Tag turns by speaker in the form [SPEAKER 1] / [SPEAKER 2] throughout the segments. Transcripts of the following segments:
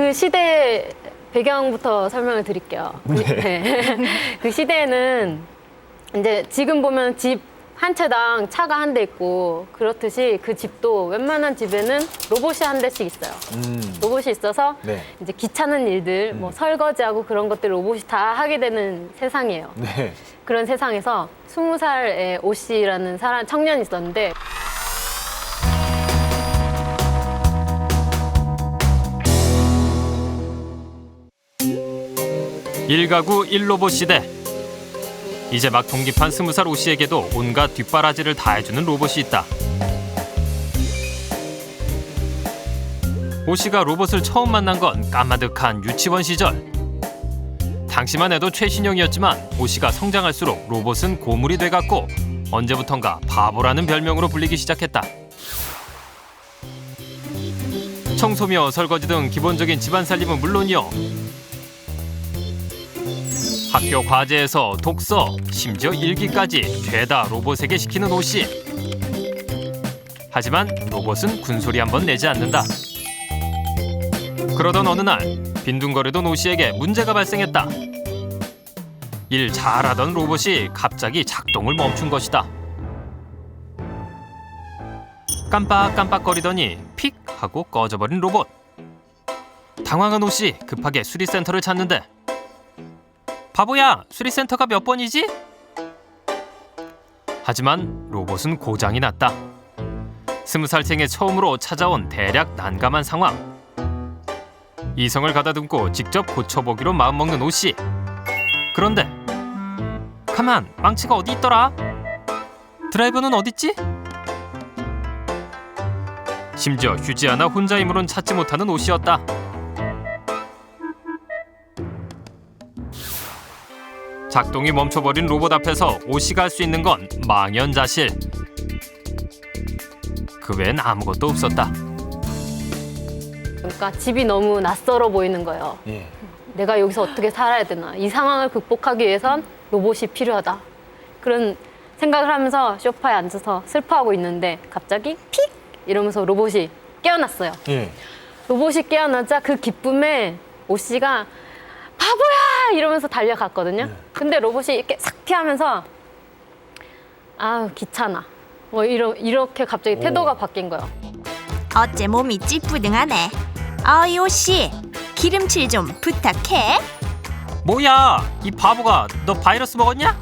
[SPEAKER 1] 그 시대 배경부터 설명을 드릴게요. 네. 그 시대에는 이제 지금 보면 집 한 채당 차가 한 대 있고 그렇듯이 그 집도 웬만한 집에는 로봇이 한 대씩 있어요. 로봇이 있어서
[SPEAKER 2] 네.
[SPEAKER 1] 이제 귀찮은 일들, 뭐 설거지하고 그런 것들 로봇이 다 하게 되는 세상이에요.
[SPEAKER 2] 네.
[SPEAKER 1] 그런 세상에서 20살의 오 씨라는 청년이 있었는데
[SPEAKER 3] 일가구 일로봇 시대. 이제 막 독립한 20살 오 씨에게도 온갖 뒷바라지를 다 해주는 로봇이 있다. 오 씨가 로봇을 처음 만난 건 까마득한 유치원 시절. 당시만 해도 최신형이었지만 오 씨가 성장할수록 로봇은 고물이 돼갔고 언제부턴가 바보라는 별명으로 불리기 시작했다. 청소며 설거지 등 기본적인 집안 살림은 물론이요. 학교 과제에서 독서, 심지어 일기까지 죄다 로봇에게 시키는 오 씨. 하지만 로봇은 군소리 한 번 내지 않는다. 그러던 어느 날 빈둥거리던 오 씨에게 문제가 발생했다. 일 잘하던 로봇이 갑자기 작동을 멈춘 것이다. 깜빡깜빡거리더니 픽 하고 꺼져버린 로봇. 당황한 오 씨 급하게 수리센터를 찾는데 바보야, 수리센터가 몇 번이지? 하지만 로봇은 고장이 났다. 20살 생애 처음으로 찾아온 대략 난감한 상황. 이성을 가다듬고 직접 고쳐보기로 마음먹는 오 씨. 그런데 가만, 망치가 어디 있더라? 드라이버는 어딨지? 심지어 휴지 하나 혼자 힘으론 찾지 못하는 오 씨였다. 작동이 멈춰버린 로봇 앞에서 오 씨가 할 수 있는 건 망연자실. 그 외엔 아무것도 없었다.
[SPEAKER 1] 그러니까 집이 너무 낯설어 보이는 거예요.
[SPEAKER 2] 예.
[SPEAKER 1] 내가 여기서 어떻게 살아야 되나. 이 상황을 극복하기 위해선 로봇이 필요하다. 그런 생각을 하면서 소파에 앉아서 슬퍼하고 있는데 갑자기 픽! 이러면서 로봇이 깨어났어요.
[SPEAKER 2] 예.
[SPEAKER 1] 로봇이 깨어나자 그 기쁨에 오 씨가 바보야! 이러면서 달려갔거든요. 근데 로봇이 이렇게 싹 피하면서 아우 귀찮아. 뭐 이렇게 갑자기 태도가 바뀐 거예요.
[SPEAKER 4] 어째 몸이 찌뿌둥하네. 어이 오씨, 기름칠 좀 부탁해.
[SPEAKER 3] 뭐야, 이 바보가 너 바이러스 먹었냐?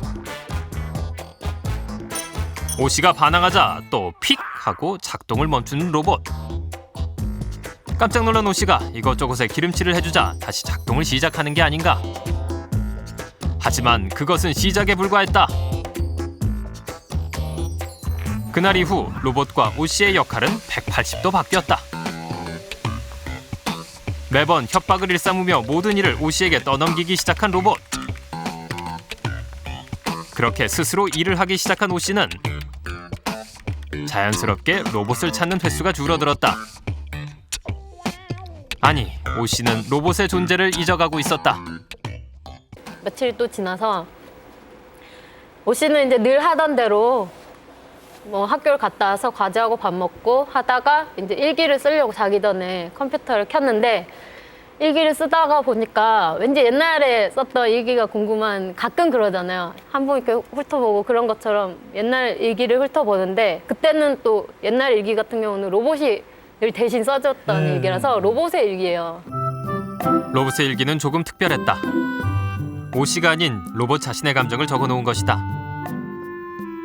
[SPEAKER 3] 오 씨가 반항하자 또 픽 하고 작동을 멈추는 로봇. 깜짝 놀란 오 씨가 이것저것에 기름칠을 해주자 다시 작동을 시작하는 게 아닌가. 하지만 그것은 시작에 불과했다. 그날 이후 로봇과 오 씨의 역할은 180도 바뀌었다. 매번 협박을 일삼으며 모든 일을 오 씨에게 떠넘기기 시작한 로봇. 그렇게 스스로 일을 하기 시작한 오 씨는 자연스럽게 로봇을 찾는 횟수가 줄어들었다. 아니, 오 씨는 로봇의 존재를 잊어가고 있었다.
[SPEAKER 1] 며칠 또 지나서 오 씨는 이제 늘 하던 대로 뭐 학교를 갔다 와서 과제하고 밥 먹고 하다가 이제 일기를 쓰려고 자기 전에 컴퓨터를 켰는데 일기를 쓰다가 보니까 왠지 옛날에 썼던 일기가 궁금한, 가끔 그러잖아요. 한번 이렇게 훑어보고 그런 것처럼 옛날 일기를 훑어보는데 그때는 또 옛날 일기 같은 경우는 로봇이 늘 대신 써줬던 일기라서 로봇의 일기예요.
[SPEAKER 3] 로봇의 일기는 조금 특별했다. 오 씨가 아닌 로봇 자신의 감정을 적어놓은 것이다.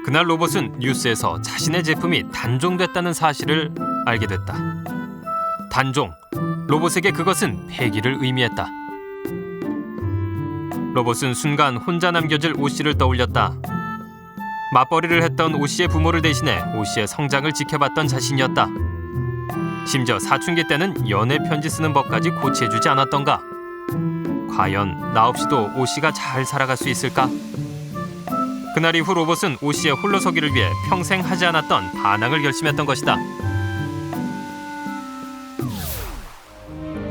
[SPEAKER 3] 그날 로봇은 뉴스에서 자신의 제품이 단종됐다는 사실을 알게 됐다. 단종, 로봇에게 그것은 폐기를 의미했다. 로봇은 순간 혼자 남겨질 오 씨를 떠올렸다. 맞벌이를 했던 오 씨의 부모를 대신해 오 씨의 성장을 지켜봤던 자신이었다. 심지어 사춘기 때는 연애 편지 쓰는 법까지 고치해주지 않았던가. 과연 나 없이도 오 씨가 잘 살아갈 수 있을까? 그날 이후 로봇은 오 씨의 홀로서기를 위해 평생 하지 않았던 반항을 결심했던 것이다.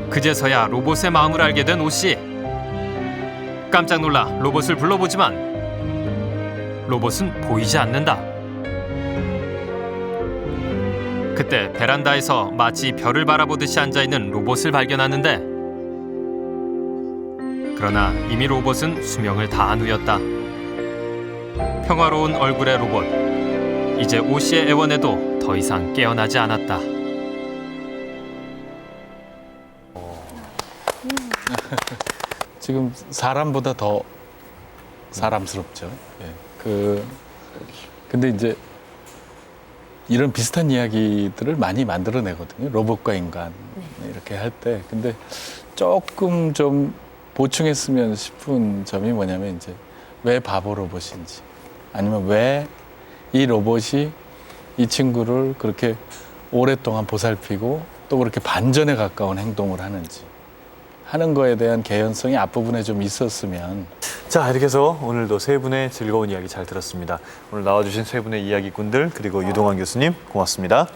[SPEAKER 3] 그제서야 로봇의 마음을 알게 된 오 씨. 깜짝 놀라 로봇을 불러보지만 로봇은 보이지 않는다. 그때 베란다에서 마치 별을 바라보듯이 앉아있는 로봇을 발견하는데 그러나 이미 로봇은 수명을 다한 후였다. 평화로운 얼굴의 로봇. 이제 오 씨의 애원에도 더 이상 깨어나지 않았다.
[SPEAKER 2] 지금 사람보다 더 사람스럽죠. 예. 근데 이제 이런 비슷한 이야기들을 많이 만들어내거든요. 로봇과 인간 이렇게 할 때. 근데 조금 좀 보충했으면 싶은 점이 뭐냐면 이제 왜 바보 로봇인지 아니면 왜 이 로봇이 이 친구를 그렇게 오랫동안 보살피고 또 그렇게 반전에 가까운 행동을 하는지 하는 거에 대한 개연성이 앞부분에 좀 있었으면.
[SPEAKER 5] 자, 이렇게 해서 오늘도 세 분의 즐거운 이야기 잘 들었습니다. 오늘 나와주신 세 분의 이야기꾼들 그리고 유동환 교수님 고맙습니다.